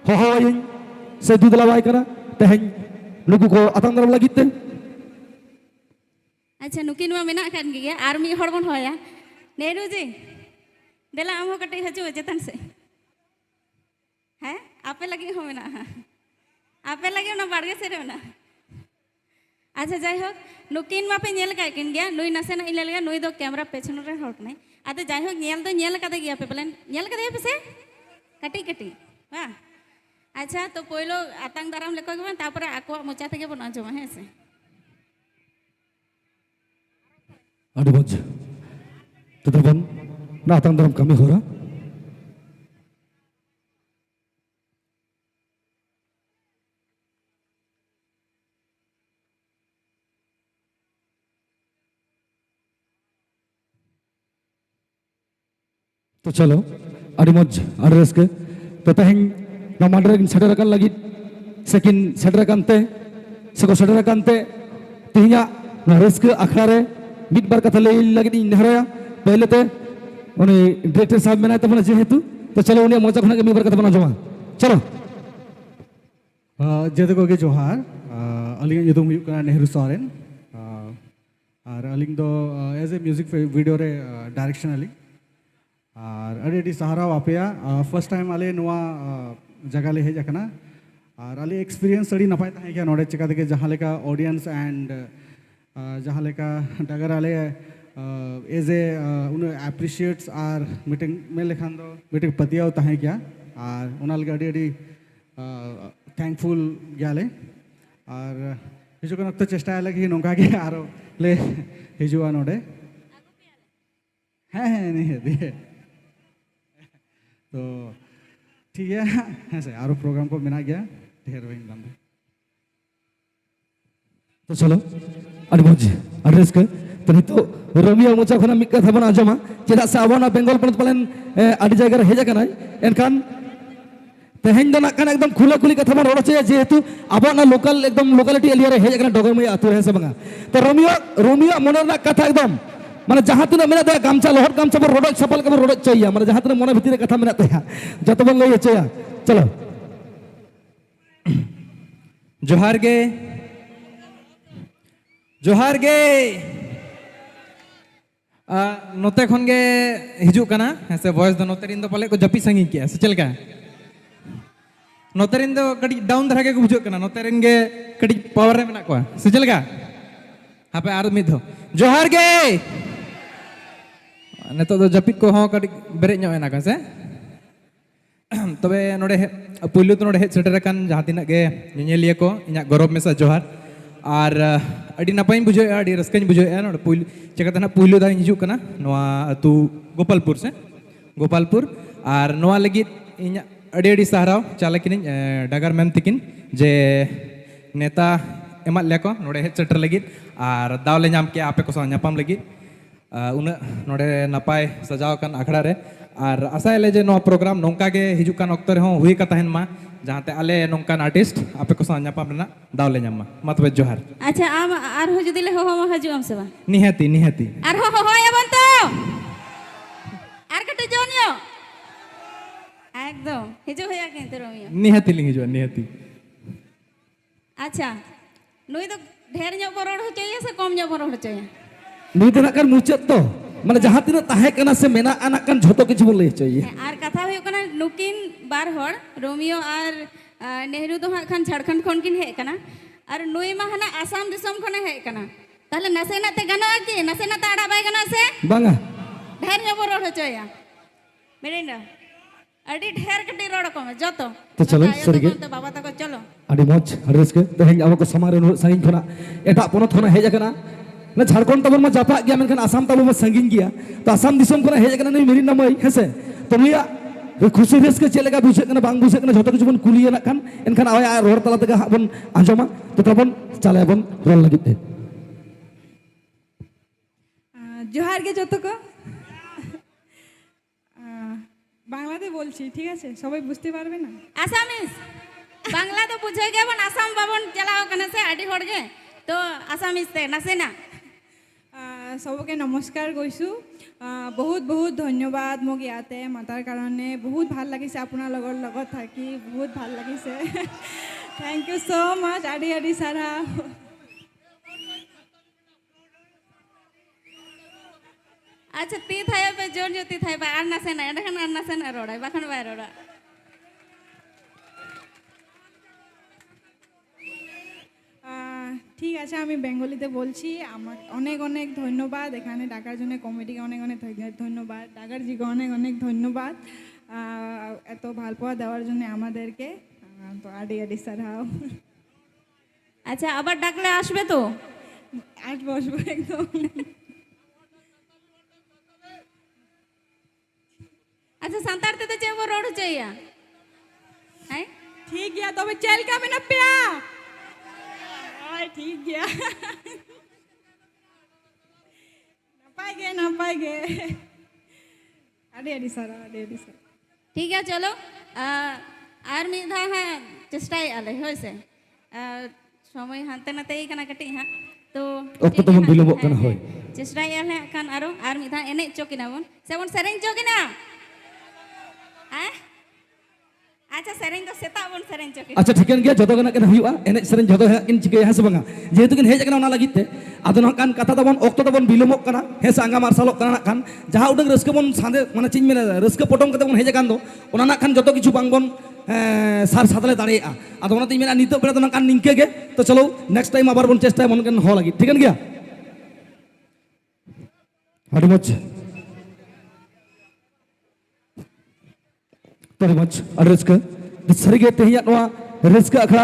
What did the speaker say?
hohoing se dudalawai kana teheng nuku ko atang daram lagi te. अच्छा नुकिन मा मेना kan gaya army hor bon hoya Nehru ji देला आम कटे हजू चेतन से हैं आपे लगे हो मेना आपे लगे ना बाड़गे से रे ना अच्छा जाय हो नुकिन मा पे नेल का किन गया नुई नसे ना इले लगा नुई दो कैमरा पेछन रे हर कने आते जाय हो नेल तो नेल कदे गया पे प्लान नेल कदे पे से कटी कटी वाह अच्छा तो पहिलो आतंग दाराम लेको के तापर आको मोचा থেকে বনা জমা है से Aduh bos, teman, nah atang dalam kami hora. तो चलो अड़ी मौज अड्रेस के तो तहें नमाडर सेटरकान लगी सेकिन सेटरकान ते सको सेटरकान ते तिहिnya नरेस के अखड़े मिट बार कथा ले लगी नहराया पहले ते उन्हें डायरेक्टर साहब में ना तो मना जेहेतु तो चलो उन्हें मौजा खाना के मिट बार कथा बना जमा चलो जैसे को के जोहार अलिंग युद्धम युग का नेहरू सोरेन और अलिंग तो एज ए म्यूजिक वीडियो रे डायरेक्शन अलिंग और अड़ी सहारा वापिया फर्स्ट टाइम आले नुआ जगह ले हेज अकना और आले एक्सपीरियंस अड़ी नपाय ताहे क्या नॉलेज चिका देके जहाँ लेका ऑडियंस एंड जहाँ लेका डगर आले एज ए उन एप्रिशिएट्स आर मीटिंग में लेखान दो मीटिंग पतिया होता है क्या और उनाल गाड़ी अड़ी थैंकफुल गयाले और हिजो को नक्तो चेष्टा आले कि नौका के आरो ले हिजुआ नोडे है नहीं है तो ठीक है ऐसे आरो प्रोग्राम को मिला गया ढेर वही लंबे तो चलो अड़ी मौज अड्रेस के तो नहीं तो रोमियो मोचा खाना मिक्का था बना जमा चेदा से आवाना बेंगल पर पलन अड़ी जगह रे हेजा कनाय एनखान तेहें दो नाक एकदम खुला खुली कथा बन रोड चाहिए जेहेतु आबाना लोकल एकदम लोकलिटी एलिया रे हेजा कना डगरमय आतु है से बंगा तो रोमियो मोनर ना कथा एकदम माने जहाँ तीन मेना दे गामचा लोहर गामचा पर रोड सफल के रोड चाहिए माने जहाँ तीन मन भीतर कथा मेना तया जत बन लई चाहिए चलो जोहार गे नोते खन गे हिजू कना से वॉइस दो नोते रिन दो पाले को जपी संगी किया से चल का नोते रिन दो कड़ी डाउन धरा के बुझो कना नोते रिन गे कड़ी पावर रे मेना को से चल का हापे आर मिद हो जोहार गे नेतो दो जपित को हो कड़ी बेरे ᱧᱚᱜ एना का से तबे नोडे पुइलु तो नोडे हेड सेटर कान जहां तिना गे ᱧᱮᱧᱮᱞᱤᱭᱟᱹ को इᱧा गौरव मेसा जोहार और अड़ी नपाय बुझे अड़ी रस्काñ बुझे नोडे पुइलु चेकाते ना पुइलु दा हिजू कना नोआ अतु गोपालपुर से गोपालपुर और नोआ लगी इᱧा अड़ी अड़ी सहाराव चालकिन डगर मैम तिकिन जे नेता एमा लेको नोडे हेड सेटर लगी और दावले नाम के आपे को ᱧᱟᱯᱟᱢ लगी उन नोडे नपाय सजाव कान अखड़ा रे और आशा जे नो प्रोग्राम नौका के हिजू कान ऑक्टर हो हुई का तहन मा जहाँ ते आले नौकान आर्टिस्ट आपे को ᱧᱟᱯᱟᱢ रेना दावले ᱧᱟᱢ मा तबे जोहार अच्छा आम आर हो जुदी ले हो हजू हम से बा निहाती निहाती आर हो एबन तो आर कटे जोनियो एकदम हिजू होया के तो रोमियो निहाती लिंग हिजू निहाती अच्छा नुई तो ढेर ᱧᱚᱜ बरोड हो चाहिए से कम ᱧᱚᱜ बरोड चाहिए नुई तो नाक मुचाद तो माने जहाँ तीन ताहे कना से मेना आना कन झोतो किछु बोले चाहिए आर कथा हुई कना नुकिन बार हर रोमियो और नेहरू तो हाँ खान झारखंड खन किन हे कना और नुई मा हना आसाम दिसम खने हे कना ताले नसे ना ते गना की नसे ना ताड़ा बाय गना से बांगा ढेर ᱧᱚᱜ बरोड हो चाहिए मेरेंडा अड़ी ढेर कटी रोड को में जतो तो चलो सरिगे तो बाबा तको चलो अड़ी मौज अड्रेस के तेहें अब को समारे संगिन खना एटा पोनत खना हेज कना ना झारखंड तब जापा गया मेनखान आसाम तब संगिन गया तो आसाम दिसम खना हेज कना नहीं मेरी नाम हेसे तो मुया खुशी रेस के चलेगा बुझे कना बांग बुझे कना झोतो किछु बन कुलिया ना खान एनखान आय रोड तला तक बन आंजमा तो तबन चले बन रोल लगी थे जोहार गे जतो को বাংলাতে বলছি ঠিক আছে সবাই বুঝতে পারবে না আসামিস বাংলা তো বুঝে গেবন আসাম বাবন চালাও কনে সে আডি হড় গে তো আসামিস তে নাসে না চবকে নমস্কাৰ কৈছোঁ বহুত বহুত ধন্যবাদ মোক ইয়াতে মাতাৰ কাৰণে বহুত ভাল লাগিছে আপোনাৰ লগত থাকি বহুত ভাল লাগিছে থ্যাংক ইউ সো মাচ আদি আদি সারা अच्छा ती थाया पे जोर जो ती थाया पे आरना से ना एंडखान आरना से ना रोड़ा बाखन बाय रोड़ा ঠিক আছে আমি বেঙ্গলিতে বলছি আমার অনেক অনেক ধন্যবাদ এখানে ডাকার জন্য কমিটিকে অনেক অনেক ধন্যবাদ ডাকার জিকে অনেক অনেক ধন্যবাদ এত ভালপোয়া দেওয়ার জন্য আমাদেরকে তো আডি আডি সারাও अच्छा আবার ডাকলে আসবে তো আসবো আসবো একদম अच्छा संतार ते चे वो रोड चाहिए हैं ঠিক গিয়া তবে চেল কামে না পেয়া ঠিক গিয়া না পাইগে আডি আডি সারা ठीक है चलो আর মিধা হ্যাঁ চেষ্টাই আলে হয়েছে সময় হাতে নাতে এইখানে কাটি হ্যাঁ তো অক্ত তখন বিলম্ব কেন হয় চেষ্টাই আলে কান আরো আর মিধা এনে চকিনা বন সেবন সেরেন চকিনা হ্যাঁ अच्छा सेरेन तो सेता बन सेरेन चकी अच्छा ठीक है जो गना केन हुआ एने सेरेन जो किन चिके है से बंगा जेहेतु किन हेज ना लगित ते आदो नाकान कथा तबन ऑक्तो तबन बिलोमक कना हे सांगा मार्शलोक कना नाकान जहां उडंग रस्के बन सादे माने चिन मेना रस्के पटम कते बन हेज कान दो ओना नाकान जतो किछु बांगबन सार सादले दाड़ेया आदो ओना तिन मेना नितो बेला तो नाकान निंके गे तो चलो नेक्स्ट टाइम आबार बन चेष्टा मन केन हो लगी ठीक है गया हडी मच तोरे मच रिस्क सरिगे तेहिया नोआ रिस्क अखड़ा